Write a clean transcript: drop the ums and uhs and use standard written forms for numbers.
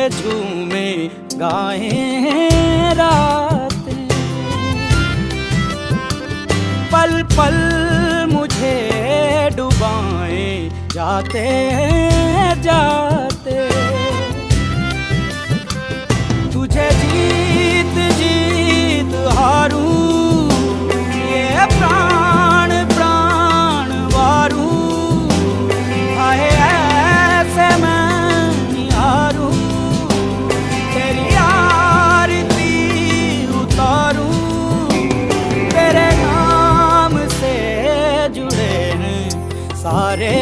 पे झूमे गाएं रातें। पल पल मुझे डुबाएं जाते जाते। तुझे जीत जीत हारूं, ये प्राण प्राण वारूं। हाय ऐसे मैं निहारूं, तेरी आरती उतारूं। तेरे नाम से जुड़े हैं सारे